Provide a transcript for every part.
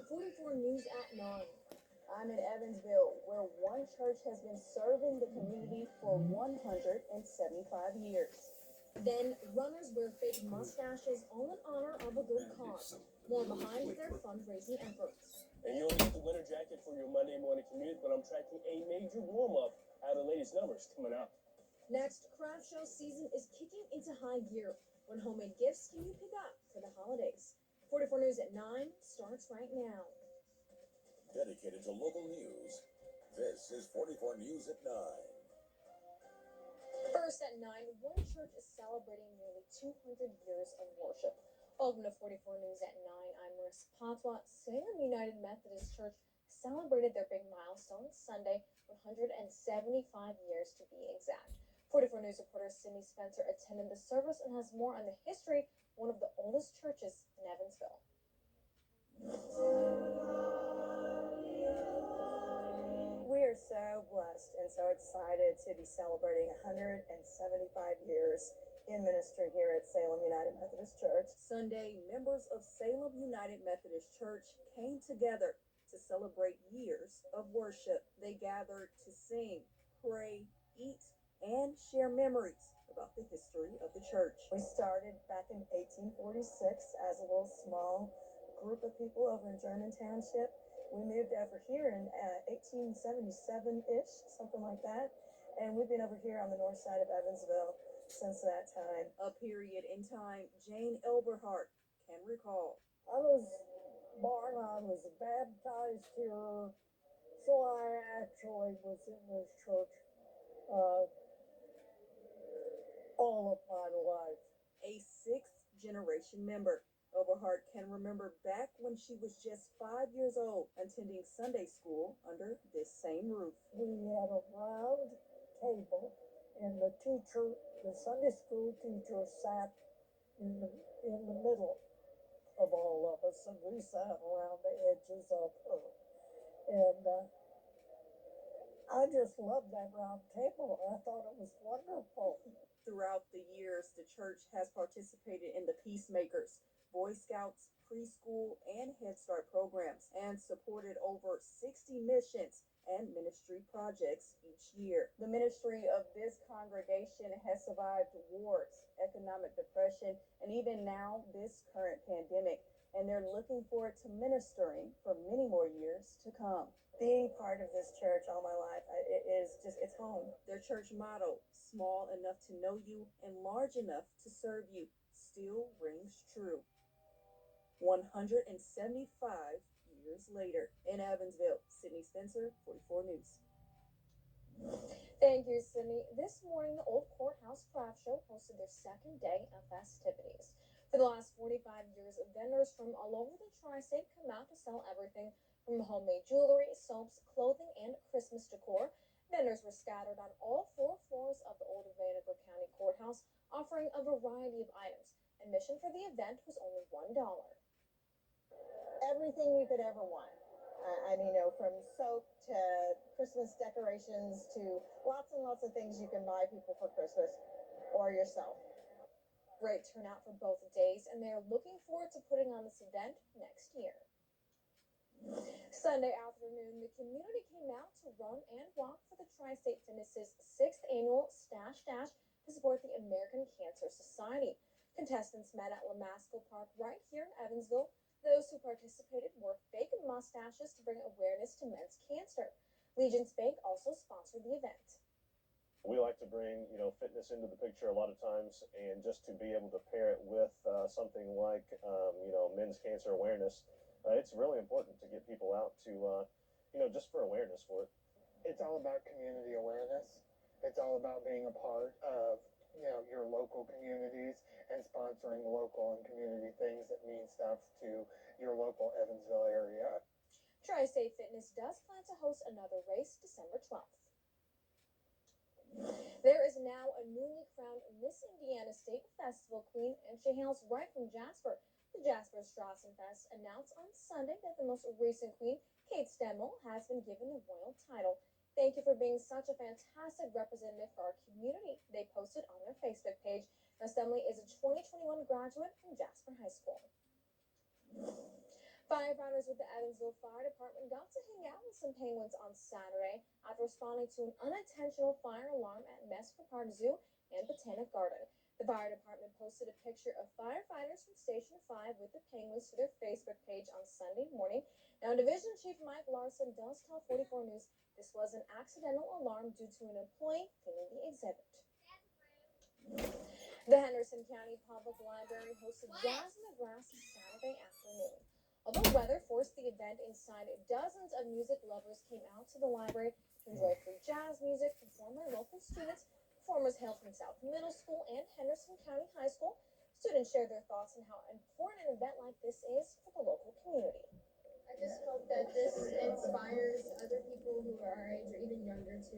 On 44 News at 9, I'm in Owensville, where one church has been serving the community for 175 years. Then, runners wear fake mustaches all in honor of a good cause. More behind their fundraising efforts. And you don't need the winter jacket for your Monday morning commute, but I'm tracking a major warm-up out of the latest numbers coming out. Next, craft show season is kicking into high gear. When homemade gifts can you pick up for the holidays? 44 News at 9 starts right now. Dedicated to local news, this is 44 News at 9. First at 9, one church is celebrating nearly 200 years of worship. Welcome to 44 News at 9. I'm Maris Patwa. Salem United Methodist Church celebrated their big milestone Sunday, 175 years to be exact. 44 News reporter Sydney Spencer attended the service and has more on the history of one of the oldest churches in Owensville. We are so blessed and so excited to be celebrating 175 years in ministry here at Salem United Methodist Church. Sunday, members of Salem United Methodist Church came together to celebrate years of worship. They gathered to sing, pray, eat, and share memories about the history of the church. We started back in 1846 as a little small group of people over in German Township. We moved over here in 1877-ish, something like that. And we've been over here on the north side of Owensville since that time. A period in time Jane Elberhart can recall. I was baptized here, so I actually was in this church all of my life. A sixth-generation member. Elberhart can remember back when she was just 5 years old, attending Sunday school under this same roof. We had a round table, and the Sunday school teacher, sat in the middle of all of us, and we sat around the edges of her. And I just loved that round table. I thought it was wonderful. Throughout the years, the church has participated in the Peacemakers, Boy Scouts, preschool, and Head Start programs, and supported over 60 missions and ministry projects each year. The ministry of this congregation has survived wars, economic depression, and even now this current pandemic, and they're looking forward to ministering for many more years to come. Being part of this church all my life, it's home. Their church motto, small enough to know you and large enough to serve you, still rings true. 175 years later. In Owensville, Sydney Spencer, 44 News. Thank you, Sydney. This morning, the Old Courthouse Craft Show hosted their second day of festivities. For the last 45 years, vendors from all over the tri-state come out to sell everything from homemade jewelry, soaps, clothing, and Christmas decor. Vendors were scattered on all 4 floors of the old Vanderbilt County Courthouse, offering a variety of items. Admission for the event was only $1. Everything you could ever want. From soap to Christmas decorations to lots and lots of things you can buy people for Christmas or yourself. Great turnout for both days, and they're looking forward to putting on this event next year. Sunday afternoon, the community came out to run and walk for the Tri-State Fitness's 6th annual Stash Dash to support the American Cancer Society. Contestants met at Lamasco Park right here in Owensville. Those who participated wore fake mustaches to bring awareness to men's cancer. Legion's Bank also sponsored the event. We like to bring, fitness into the picture a lot of times, and just to be able to pair it with something like, men's cancer awareness, it's really important to get people out to, just for awareness for it. It's all about community awareness. It's all about being a part of, your local communities and sponsoring local and community things that mean stuff to your local Owensville area. Tri-State Fitness does plan to host another race December 12th. There is now a newly crowned Miss Indiana State Festival queen, and she hails right from Jasper. The Jasper Strassenfest announced on Sunday that the most recent queen, Kate Stemmel, has been given the royal title. Thank you for being such a fantastic representative for our community, they posted on their Facebook page. Now, Stemmel is a 2021 graduate from Jasper High School. Firefighters with the Owensville Fire Department got to hang out with some penguins on Saturday after responding to an unintentional fire alarm at Mesquite Park Zoo and Botanic Garden. The fire department posted a picture of firefighters from Station 5 with the penguins to their Facebook page on Sunday morning. Now, Division Chief Mike Larson does tell 44 News this was an accidental alarm due to an employee cleaning the exhibit. The Henderson County Public Library hosted Jazz in the Grass Saturday afternoon. Although weather forced the event inside, dozens of music lovers came out to the library to enjoy free jazz music performed by local students. Performers hailed from South Middle School and Henderson County High School. Students shared their thoughts on how important an event like this is for the local community. I just hope that this inspires other people who are our age or even younger to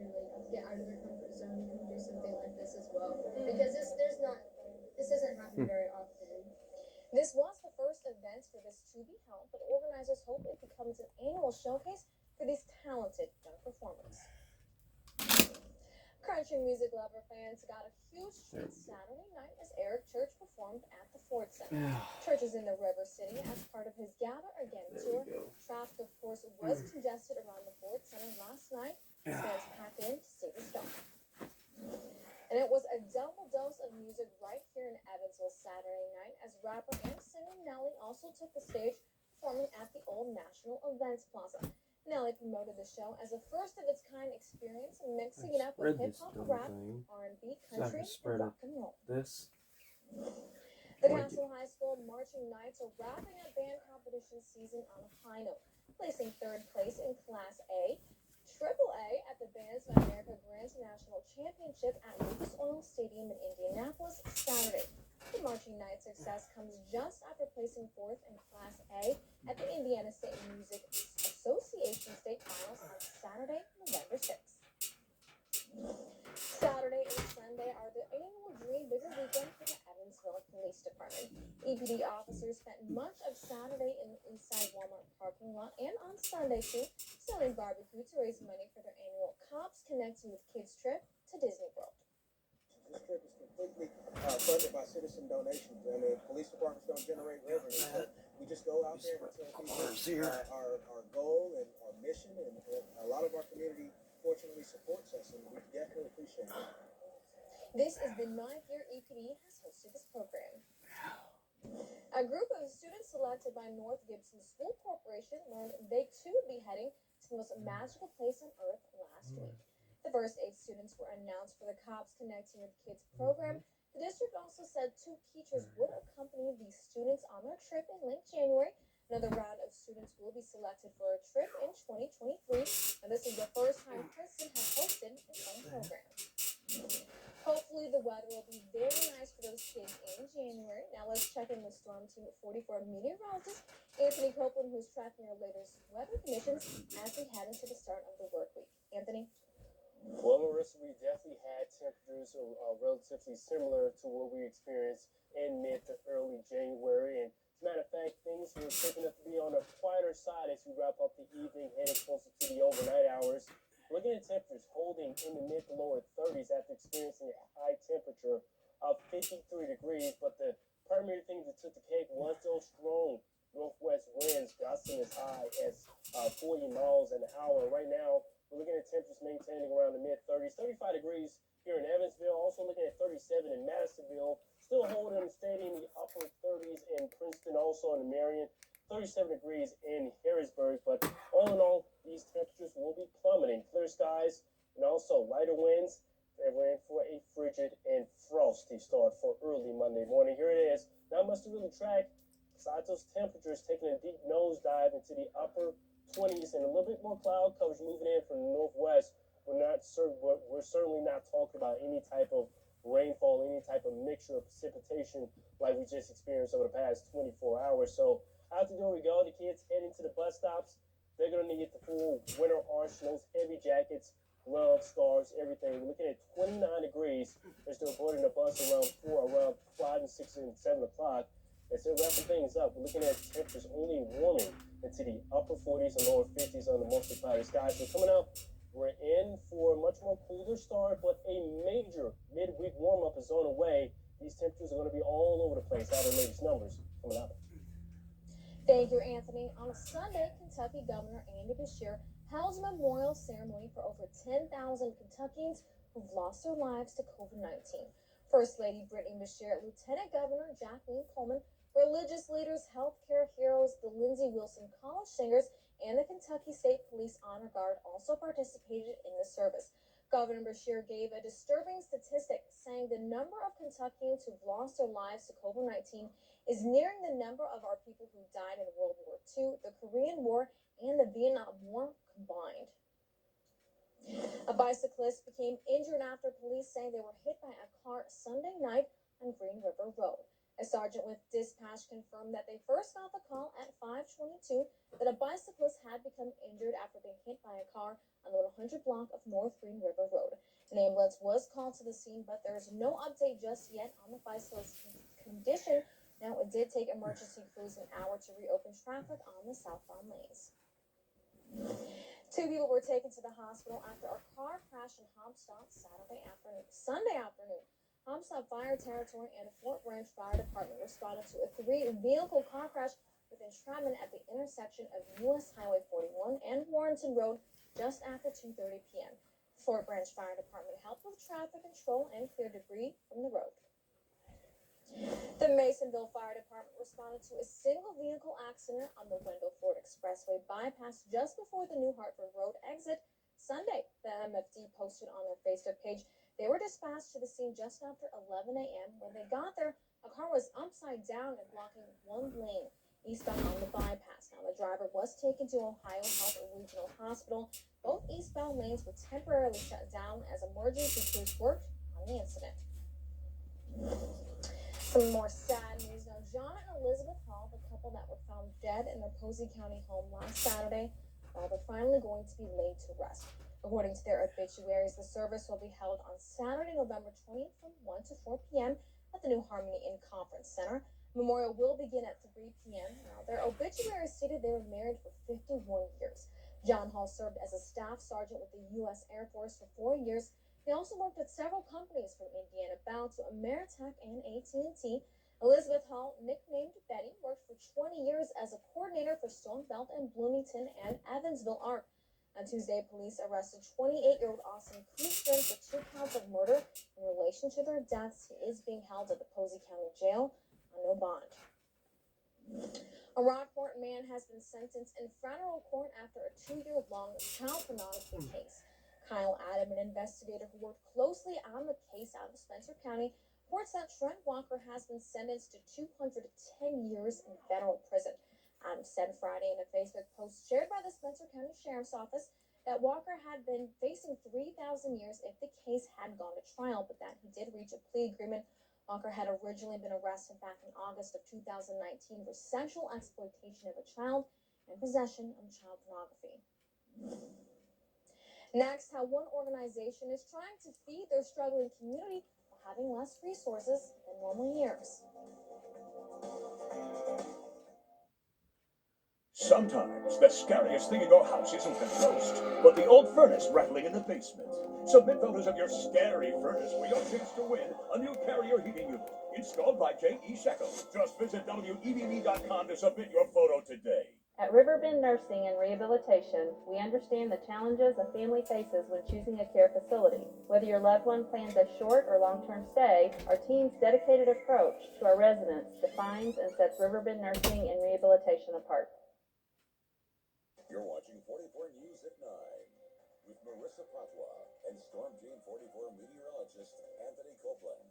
get out of their comfort zone and do something like this as well. Because this doesn't happen very often. This was the first event for this to be held, but organizers hope it becomes an annual showcase for these talented young performers. Country music lover fans got a huge treat Saturday night as Eric Church performed at the Ford Center. Church is in the River City as part of his Gather Again tour. Traffic, of course, was congested around the Ford Center last night. Fans packed in to see the star. And it was a double dose of music right here in Evansville Saturday night as rapper and singer Nelly also took the stage performing at the Old National Events Plaza. Nelly promoted the show as a first-of-its-kind experience, mixing it up with hip-hop, rap, R&B, country, and rock and roll. The Castle High School Marching Knights are wrapping up band competition season on a high note, placing third place in Class A, Triple A at the Bands of America Grand National Championship at Lucas Oil Stadium in Indianapolis Saturday. The Marching Knights' success comes just after placing fourth in Class A at the Indiana State Music Association State Finals on Saturday, November 6th. Saturday and Sunday are the annual Dream Bigger weekend for the Evansville Police Department. EPD officers spent much of Saturday in the Eastside Walmart parking lot and on Sunday too, selling barbecue to raise money for their annual Cops Connecting with Kids trip to Disney World. This trip is completely funded by citizen donations. I mean, police departments don't generate revenue. So we just go out there and tell people our goal and our mission, and a lot of our community fortunately supports us, and we definitely appreciate it. This is the 9th year EPD has hosted this program. A group of students selected by North Gibson School Corporation learned they too would be heading to the most magical place on earth last week. The first 8 students were announced for the Cops Connecting with Kids program. The district also said 2 teachers would accompany these students on their trip in late January. Another round of students will be selected for a trip in 2023, and this is the first time Princeton has hosted its own program. Hopefully the weather will be very nice for those kids in January. Now let's check in with Storm Team 44 meteorologist Anthony Copeland, who's tracking our latest weather conditions as we head into the start of the work week. Anthony? Well, Marissa, we definitely had temperatures relatively similar to what we experienced in mid to early January. And as a matter of fact, things were shaping up to be on the quieter side as we wrap up the evening, heading closer to the overnight hours. Looking at temperatures holding in the mid to lower 30s after experiencing a high temperature of 53 degrees. But the primary thing that took the cake was those strong northwest winds gusting as high as 40 miles an hour. Right now, we're looking at temperatures maintaining around the mid-30s, 35 degrees here in Evansville. Also looking at 37 in Madisonville. Still holding and staying in the upper 30s in Princeton, also in Marion. 37 degrees in Harrisburg. But all in all, these temperatures will be plummeting. Clear skies and also lighter winds. They're in for a frigid and frosty start for early Monday morning. Here it is. Not much to really track. Besides those temperatures taking a deep nosedive into the upper 20s and a little bit more cloud coverage moving in from the northwest. We're certainly not talking about any type of rainfall, any type of mixture of precipitation like we just experienced over the past 24 hours. So out the door we go. The kids heading to the bus stops. They're going to need the full winter arsenals, heavy jackets, gloves, scarves, everything. We're looking at 29 degrees as they're boarding the bus around 5 and 6 and 7 o'clock. As they're wrapping things up, we're looking at temperatures only warming into the upper 40s and lower 50s on the mostly cloudy skies. So coming up, we're in for a much more cooler start, but a major midweek warm-up is on the way. These temperatures are going to be all over the place. Out of the latest numbers coming out. Thank you, Anthony. On Sunday, Kentucky Governor Andy Beshear held a memorial ceremony for over 10,000 Kentuckians who've lost their lives to COVID-19. First Lady Brittany Beshear, Lieutenant Governor Jacqueline Coleman, religious leaders, healthcare heroes, the Lindsey Wilson College Singers, and the Kentucky State Police Honor Guard also participated in the service. Governor Beshear gave a disturbing statistic, saying the number of Kentuckians who've lost their lives to COVID-19 is nearing the number of our people who died in World War II, the Korean War, and the Vietnam War combined. A bicyclist became injured after police say they were hit by a car Sunday night on Green River Road. A sergeant with dispatch confirmed that they first got the call at 5:22 that a bicyclist had become injured after being hit by a car on the 100 block of North Green River Road. An ambulance was called to the scene, but there is no update just yet on the bicyclist's condition. Now, it did take emergency crews an hour to reopen traffic on the southbound lanes. 2 people were taken to the hospital after a car crashed in Hobstadt Sunday afternoon. Hobstadt Fire Territory and Fort Branch Fire Department responded to a 3-vehicle car crash with entrapment at the intersection of U.S. Highway 41 and Warrenton Road just after 2:30 p.m. Fort Branch Fire Department helped with traffic control and clear debris from the road. The Masonville Fire Department responded to a single-vehicle accident on the Wendell Ford Expressway bypass just before the New Hartford Road exit Sunday. The MFD posted on their Facebook page they were dispatched to the scene just after 11 a.m. When they got there, a car was upside down and blocking one lane eastbound on the bypass. Now, the driver was taken to Ohio Health Regional Hospital. Both eastbound lanes were temporarily shut down as emergency crews worked on the incident. Some more sad news now. John and Elizabeth Hall, the couple that were found dead in their Posey County home last Saturday, they're finally going to be laid to rest. According to their obituaries, the service will be held on Saturday, November 20th from 1 to 4 p.m. at the New Harmony Inn Conference Center. Memorial will begin at 3 p.m. Now, their obituaries stated they were married for 51 years. John Hall served as a staff sergeant with the U.S. Air Force for 4 years. He also worked at several companies from Indiana Bound to Ameritech and AT&T. Elizabeth Hall, nicknamed Betty, worked for 20 years as a coordinator for Stone Belt and Bloomington and Owensville ARC. On Tuesday, police arrested 28-year-old Austin Christian for 2 counts of murder in relation to their deaths. He is being held at the Posey County Jail on no bond. A Rockport man has been sentenced in federal court after a 2-year-long child pornography case. Kyle Adam, an investigator who worked closely on the case out of Spencer County, reports that Trent Walker has been sentenced to 210 years in federal prison. Adam said Friday in a Facebook post shared by the Spencer County Sheriff's Office that Walker had been facing 3,000 years if the case had gone to trial, but that he did reach a plea agreement. Walker had originally been arrested back in August of 2019 for sexual exploitation of a child and possession of child pornography. Next, how one organization is trying to feed their struggling community while having less resources than normal years. Sometimes the scariest thing in your house isn't the ghost, but the old furnace rattling in the basement. Submit photos of your scary furnace for your chance to win a new Carrier heating unit installed by J.E. Shekel. Just visit WEVV.com to submit your photo today. At Riverbend Nursing and Rehabilitation, we understand the challenges a family faces when choosing a care facility. Whether your loved one plans a short or long-term stay, our team's dedicated approach to our residents defines and sets Riverbend Nursing and Rehabilitation apart. You're watching 44 News at 9 with Marissa Patwa and Storm Team 44 meteorologist Anthony Copeland.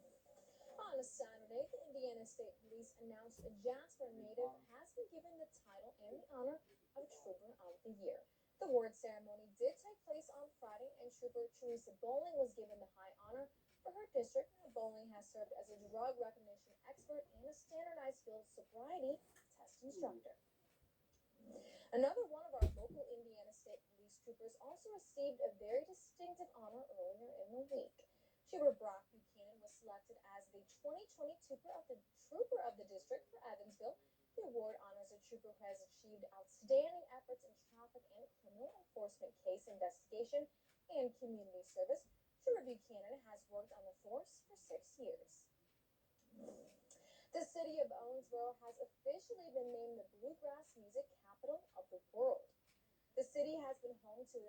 On a Saturday, the Indiana State Police announced a Jasper native has been given the title and the honor of Trooper of the Year. The award ceremony did take place on Friday, and Trooper Teresa Bowling was given the high honor for her district. Bowling has served as a drug recognition expert and a standardized field sobriety test instructor. Another one of our local Indiana State Police troopers also received a very distinctive honor earlier in the week. Trooper Brock Buchanan was selected as the 2020 Trooper of the District for Evansville. The award honors a trooper who has achieved outstanding efforts in traffic and criminal enforcement case investigation and community service. Trooper Buchanan has worked on the force for 6 years. The city of Owensville has officially been named the Bluegrass music capital of the world. The city has been home to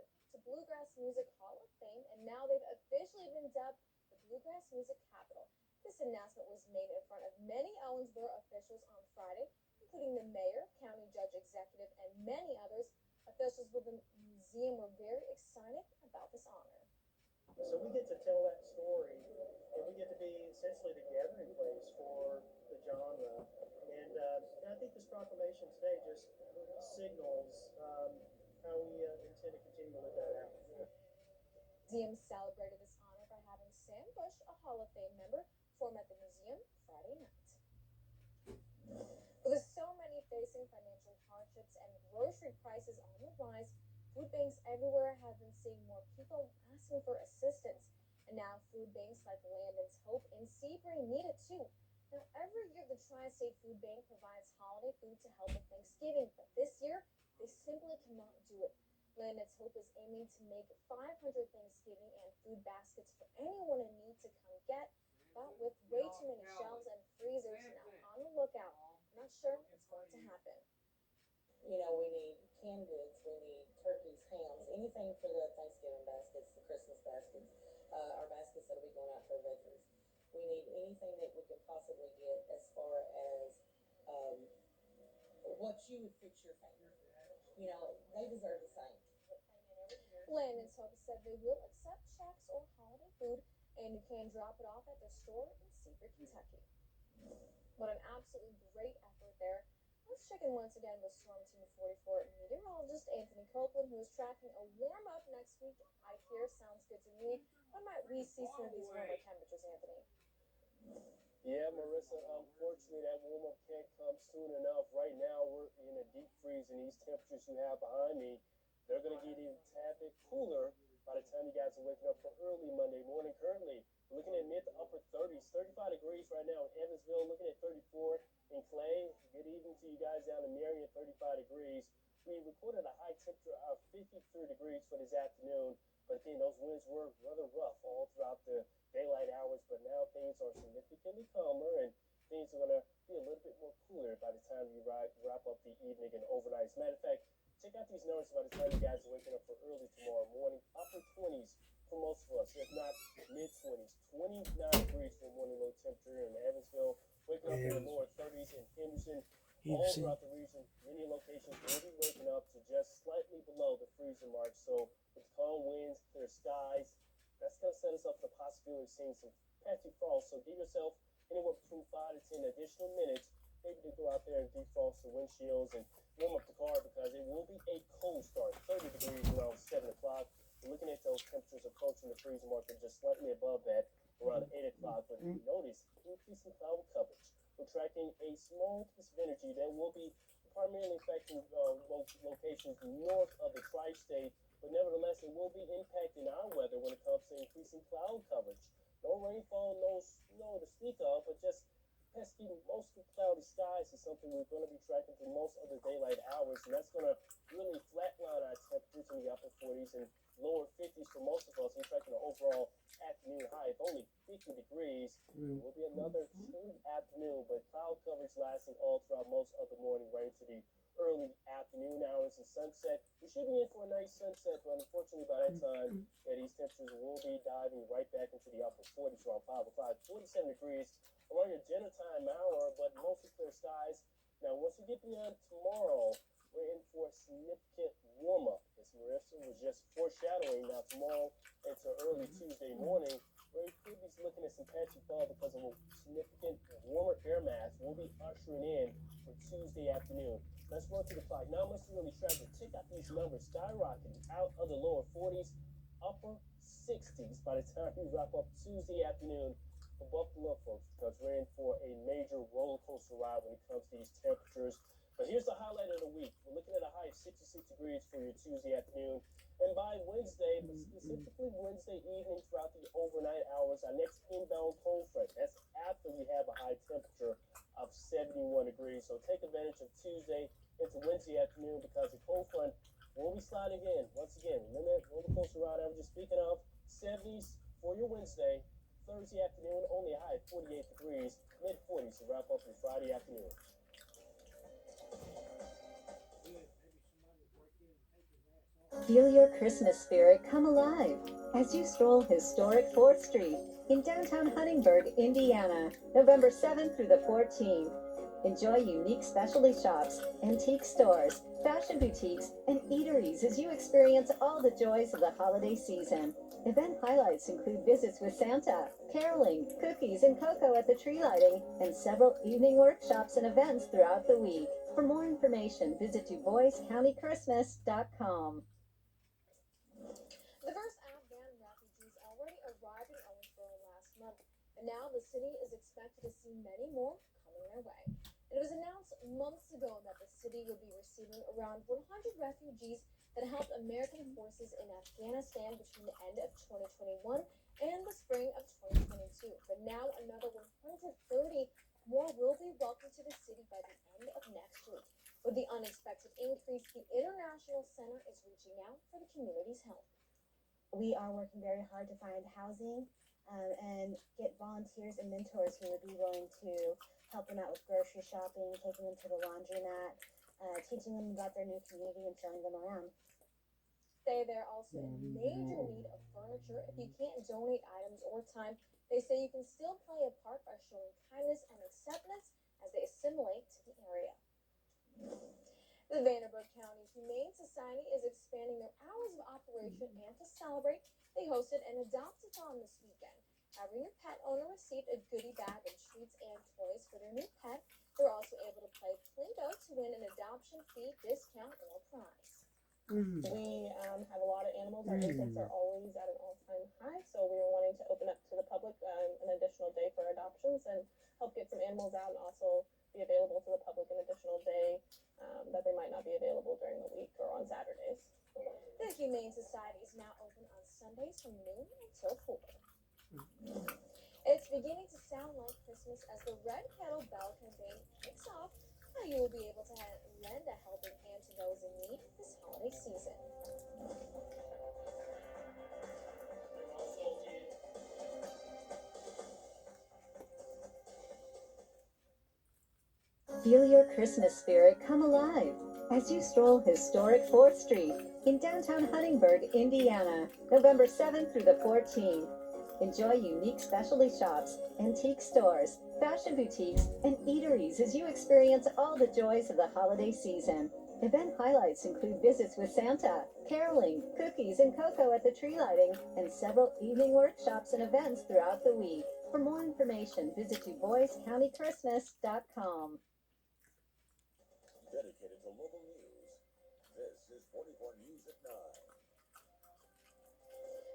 Bluegrass Music Hall of Fame, and now they've officially been dubbed the Bluegrass Music Capital. This announcement was made in front of many Owensville officials on Friday, including the mayor, county judge executive, and many others. Officials with the museum were very excited about this honor. So we get to tell that story, and we get to be essentially the gathering place for the genre. And I think this proclamation today just signals how we intend to continue to live that out. The museum celebrated this honor by having Sam Bush, a Hall of Fame member, perform at the museum Friday night. With so many facing financial hardships and grocery prices on the rise, food banks everywhere have been seeing more people asking for assistance. And now food banks like Landon's Hope and Sebring need it too. Now, every year the Tri-State Food Bank provides holiday food to help with Thanksgiving, but this year they simply cannot do it. Landon's Hope is aiming to make 500 Thanksgiving and food baskets for anyone in need to come get, but with way too many shelves and freezers now on the lookout, I'm not sure what's going to happen. You know, we need canned goods, we need turkeys, hams, anything for the Thanksgiving baskets, the Christmas baskets, our baskets that'll be going out for veterans. We need anything that we could possibly get as far as what you would fix your family. You know, they deserve the same. Landon's Hope said they will accept checks or holiday food, and you can drop it off at their store in Sebring, Kentucky. What an absolutely great effort there. Let's check in once again with Storm Team 44 meteorologist Anthony Copeland, who is tracking a warm up next week. I hear sounds good to me. When might we see some of these warmer temperatures, Anthony? Yeah, Marissa, unfortunately that warm-up can't come soon enough. Right now, we're in a deep freeze, and these temperatures you have behind me, they're going to get even a tad bit cooler by the time you guys are waking up for early Monday morning. Currently, we're looking at mid to upper 30s, 35 degrees right now in Evansville, looking at 34 in Clay. Good evening to you guys down in Marion, 35 degrees. We recorded a high temperature of 53 degrees for this afternoon, but again, those winds were rather rough all throughout the daylight hours, but now things are significantly calmer, and things are going to be a little bit more cooler by the time you wrap up the evening and overnight. As a matter of fact, check out these numbers by the time you guys are waking up for early tomorrow morning. Upper 20s for most of us, if not mid-20s. 29 degrees for morning low temperature in Evansville. Waking up in the lower 30s in Henderson. All throughout the region, many locations will be waking up to just slightly below the freezing mark. So with calm winds, clear skies, that's going to set us up for the possibility of seeing some patchy frost. So give yourself anywhere between 5 to 10 additional minutes, maybe to go out there and defrost the windshields and warm up the car, because it will be a cold start. 30 degrees around 7 o'clock. We're looking at those temperatures approaching the freezing mark and just slightly above that around 8 o'clock. But if you notice, increasing cloud coverage. We're tracking a small piece of energy that will be primarily affecting locations north of the tri-state, but nevertheless, it will be impacting our weather when it comes to increasing cloud coverage. No rainfall, no snow to speak of, but just pesky, mostly cloudy skies is something we're going to be tracking for most of the daylight hours, and that's going to really flatline our temperatures in the upper 40s and lower 50s for most of us. We're tracking an overall afternoon high of only 50 degrees. It will be another chilly afternoon, but cloud coverage lasting all throughout most of the morning, right into the early afternoon hours and sunset. We should be in for a nice sunset, but unfortunately by that time, these temperatures will be diving right back into the upper 40s around 5 o'clock. 47 degrees around your dinner time hour, but mostly clear skies. Now, once we get beyond tomorrow, we're in for a significant warm-up, as Marissa was just foreshadowing. Now, tomorrow into early Tuesday morning, we could be looking at some patchy fall because of a significant warmer air mass we'll be ushering in for Tuesday afternoon. Let's run through the clock. Not much to really track, but check out these numbers skyrocketing out of the lower 40s, upper 60s by the time we wrap up Tuesday afternoon. For Buffalo folks, because we're in for a major roller coaster ride when it comes to these temperatures. But here's the highlight of the week. We're looking at a high of 66 degrees for your Tuesday afternoon. And by Wednesday, but specifically Wednesday evening throughout the overnight hours, our next inbound cold front, that's after we have a high temperature of 71 degrees. So take advantage of Tuesday into Wednesday afternoon, because the cold front will be sliding in. Once again, remember that roller coaster ride I was just speaking of, 70s for your Wednesday, Thursday afternoon, only a high of 48 degrees, mid-40s to wrap up your Friday afternoon. Feel your Christmas spirit come alive as you stroll historic 4th Street in downtown Huntingburg, Indiana, November 7th through the 14th. Enjoy unique specialty shops, antique stores, fashion boutiques, and eateries as you experience all the joys of the holiday season. Event highlights include visits with Santa, caroling, cookies and cocoa at the tree lighting, and several evening workshops and events throughout the week. For more information, visit DuBoisCountyChristmas.com. The first Afghan refugees already arrived in Owensville last month, and now the city is expected to see many more coming their way. It was announced months ago that the city would be receiving around 100 refugees that helped American forces in Afghanistan between the end of 2021 and the spring of 2022. But now another 130 more will be welcomed to the city by the end of next week. With the unexpected increase, the International Center is reaching out for the community's help. We are working very hard to find housing and get volunteers and mentors who would be willing to help them out with grocery shopping, taking them to the laundromat, teaching them about their new community and showing them around. They're also in major need of furniture. If you can't donate items or time, they say you can still play a part by showing kindness and acceptance as they assimilate to the area. The Vanderburgh County Humane Society is expanding their hours of operation, and to celebrate, they hosted an adopt-a-thon this weekend. Every new pet owner received a goodie bag of treats and toys for their new pet. They're also able to play Play-Doh to win an adoption fee, discount, or prize. We have a lot of animals. Our intakes are always at an all-time high, so we were wanting to open up to the public an additional day for adoptions and help get some animals out, and also be available to the public an additional day that they might not be available during the week or on Saturdays. The Humane Society is now open on Sundays from noon until 4. It's beginning to sound like Christmas as the Red Kettle Bell campaign kicks off. Now you will be able to lend a helping hand to those in need this holiday season. Feel your Christmas spirit come alive as you stroll historic 4th Street in downtown Huntingburg, Indiana, November 7th through the 14th. Enjoy unique specialty shops, antique stores, fashion boutiques, and eateries as you experience all the joys of the holiday season. Event highlights include visits with Santa, caroling, cookies and cocoa at the tree lighting, and several evening workshops and events throughout the week. For more information, visit DuBoisCountyChristmas.com. Dedicated to local news, this is 44 News at 9.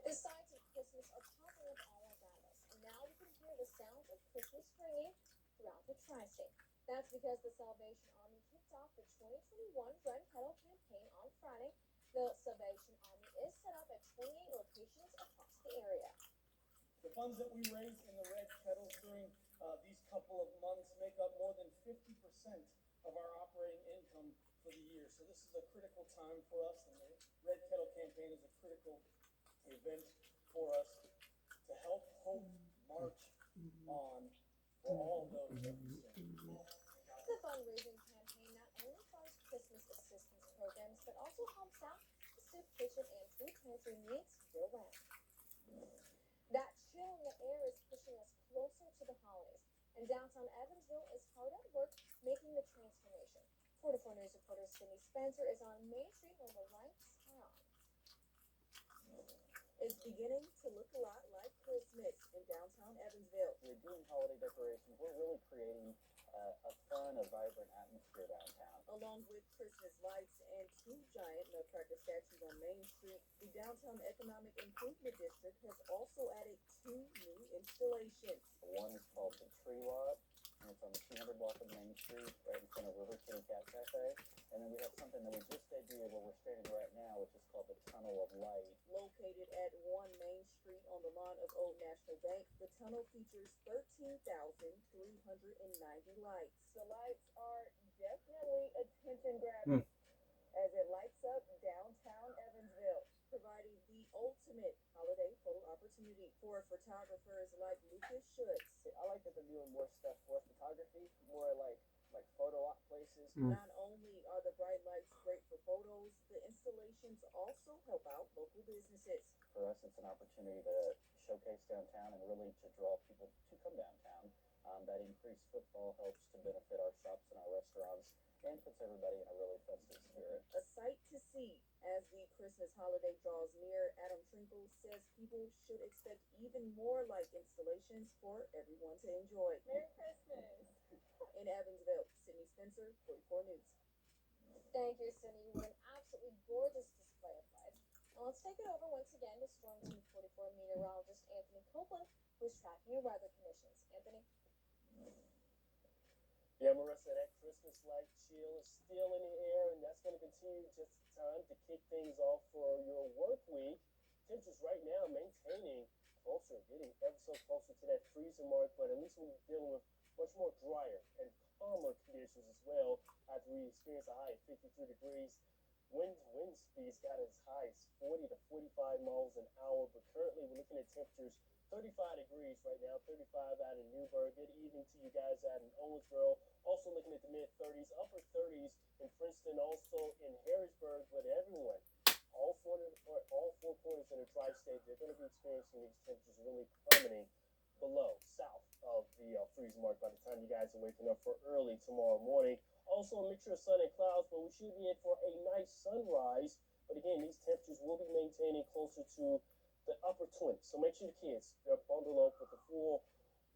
The sights of Christmas are popping up all around us, and now we can hear the sounds of Christmas ringing throughout the tri-state. That's because the Salvation Army kicked off the 2021 Red Kettle campaign on Friday. The Salvation Army is set up at 28 locations across the area. The funds that we raise in the Red Kettles during these couple of months make up more than 50% of our operating income for the year. So this is a critical time for us, and the Red Kettle campaign is a critical event for us to help hope march on for all those that we serve. The fundraising campaign not only funds Christmas assistance programs, but also helps out the soup kitchen and food pantry needs year-round. That chill in the air is pushing us closer to the holidays, and downtown Evansville is hard at work making the transformation. 44 News reporter Sydney Spencer is on Main Street where the lights are on. It's beginning to look a lot like Christmas in downtown Evansville. We're doing holiday decorations. We're really creating a fun, a vibrant atmosphere downtown. Along with Christmas lights and 2 giant nutcracker statues on Main Street, the Downtown Economic Improvement District has also added 2 new installations. One is called the Tree Lot, and it's on the 200 block of Main Street, right in front of River Kitty Cat Cafe. And then we have something that we just debuted where we're standing right now, which is called the Tunnel of Light. Located at 1 Main Street on the lawn of Old National Bank, the tunnel features 13,390 lights. The lights are definitely attention-grabbing as it lights up downtown Evansville, providing the ultimate holiday photo opportunity. for photographers like Lucas Schutz. I like that they're doing more stuff for photography, more like photo op places. Not only are the bright lights great for photos, the installations also help out local businesses. For us, it's an opportunity to showcase downtown and really to draw people to come downtown. That increased footfall helps to benefit our shops and our restaurants and puts everybody in a really festive spirit. A sight to see as the Christmas holiday draws near. Adam Trinkle says people should expect even more light installations for everyone to enjoy. Merry Christmas. In Evansville, Sydney Spencer, 44 News. Thank you, Cindy. What an absolutely gorgeous display of lights. Now let's take it over once again to Storm Team 44 meteorologist Anthony Copeland, who's tracking your weather conditions. Anthony? Yeah, Marissa, that Christmas light chill is still in the air, and that's going to continue just in time to kick things off for your work week. Temperatures right now maintaining closer, getting ever so closer to that freezing mark, but at least we're dealing with much more drier and calmer conditions as well after we experience a high of 53 degrees. Wind speeds got as high as 40 to 45 miles an hour, but currently we're looking at temperatures 35 degrees right now, 35 out in Newburgh. Good evening to you guys out in Owensville. Also looking at the mid-30s, upper 30s in Princeton, also in Harrisburg. But everyone, all four corners in the tri-state, they're going to be experiencing these temperatures really plummeting below, south of the freezing mark by the time you guys are waking up for early tomorrow morning. Also a mixture of sun and clouds, but we should be in for a nice sunrise. But again, these temperatures will be maintaining closer to the upper 20s. So make sure the kids, they're bundled up with the full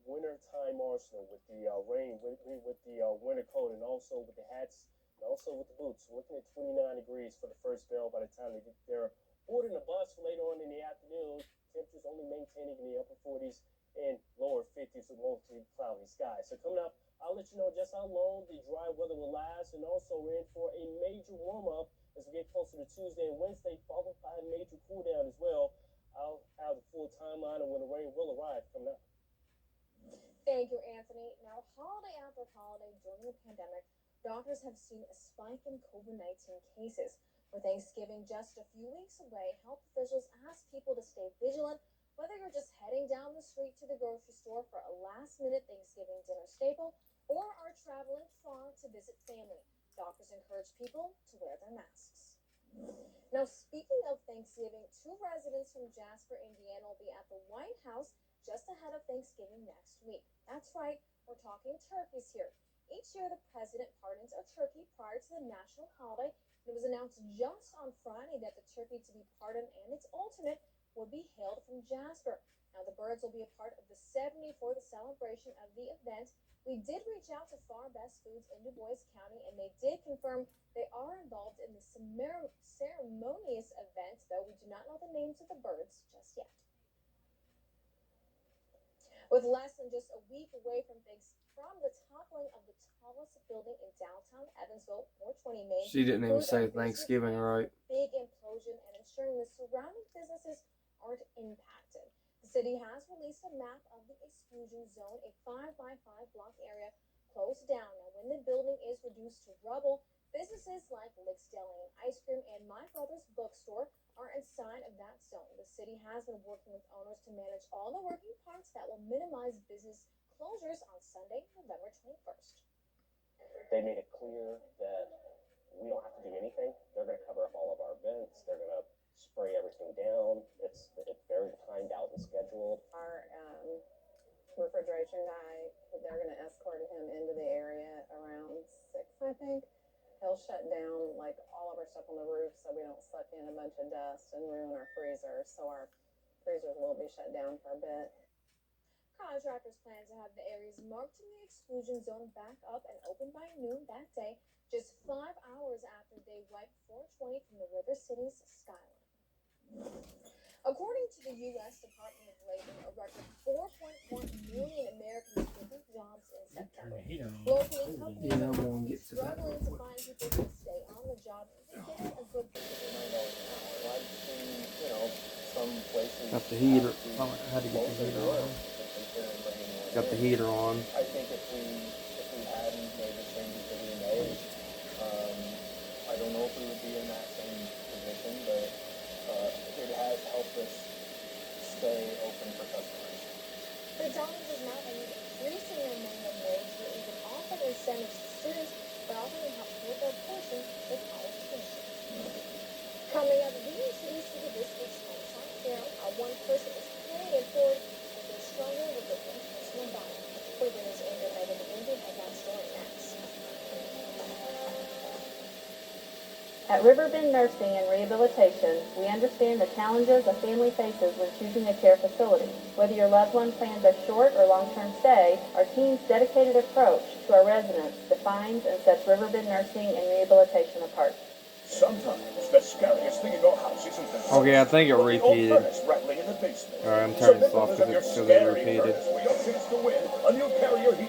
wintertime arsenal with the rain, with the winter coat, and also with the hats, and also with the boots. We're looking at 29 degrees for the first bell by the time they get there. Boarding a bus later on in the afternoon, temperatures only maintaining in the upper 40s and lower 50s with mostly cloudy skies. So coming up, I'll let you know just how long the dry weather will last, and also we're in for a major warm-up as we get closer to Tuesday and Wednesday, followed by a major cool-down as well. I'll have the full timeline of when the rain will arrive coming up. Thank you, Anthony. Now, holiday after holiday during the pandemic, doctors have seen a spike in COVID-19 cases. With Thanksgiving just a few weeks away, health officials ask people to stay vigilant, whether you're just heading down the street to the grocery store for a last-minute Thanksgiving dinner staple or are traveling far to visit family. Doctors encourage people to wear their masks. Now, speaking of Thanksgiving, 2 residents from Jasper, Indiana will be at the White House just ahead of Thanksgiving next week. That's right, we're talking turkeys here. Each year, the president pardons a turkey prior to the national holiday. It was announced just on Friday that the turkey to be pardoned and its alternate would be hailed from Jasper. Now, the birds will be a part of the 74th celebration of the event. We did reach out to Far Best Foods in Du Bois County, and they did confirm they are involved in the ceremonious event, though we do not know the names of the birds just yet. With less than just a week away from the toppling of the tallest building in downtown Evansville, 420 Main. She didn't even say Thanksgiving right. Big implosion and ensuring the surrounding businesses aren't impacted. The city has released a map of the exclusion zone, a 5x5 block area closed down. Now, when the building is reduced to rubble, businesses like Lick's Deli and Ice Cream and My Brother's Bookstore are inside of that zone. The city has been working with owners to manage all the working parts that will minimize business closures on Sunday, November 21st. They made it clear that we don't have to do anything. They're going to cover up all of our events. They're going to spray everything down. It's very timed out and scheduled. Our refrigeration guy, they're going to escort him into the area around 6, I think. He'll shut down like all of our stuff on the roof so we don't suck in a bunch of dust and ruin our freezers. So our freezers will be shut down for a bit. Contractors plan to have the areas marked in the exclusion zone back up and open by noon that day, just 5 hours after they wiped 420 from the River City's skyline. According to the U.S. Department of Labor, a record 4.1 million Americans quit their jobs in September. Locally, companies are struggling to find people who stay on the job, given a good Some places Got the heater. I had to get the heater on. Got the heater on. I think if we hadn't made the changes that we made, I don't know if we would be in that same position, but it has helped us stay open for customers. McDonald's is now increasing their minimum wage. They're even offering incentives to students by offering to help pay their portion of college tuition. Coming up, VHC's to this week's Hometown Hero, how one person is paying it forward as they struggle with their own personal battle. Bluegrass News anchor Megan McGinty has that story next. At Riverbend Nursing and Rehabilitation, we understand the challenges a family faces when choosing a care facility. Whether your loved one plans a short or long-term stay, our team's dedicated approach to our residents defines and sets Riverbend Nursing and Rehabilitation apart. Sometimes the scariest thing in your house isn't the Okay, I think it but the old repeated. furnace rattling in the basement. Alright, I'm So turning this off Midfielders of your because it scary repeated. furnace for your chance to win a new carrier heat.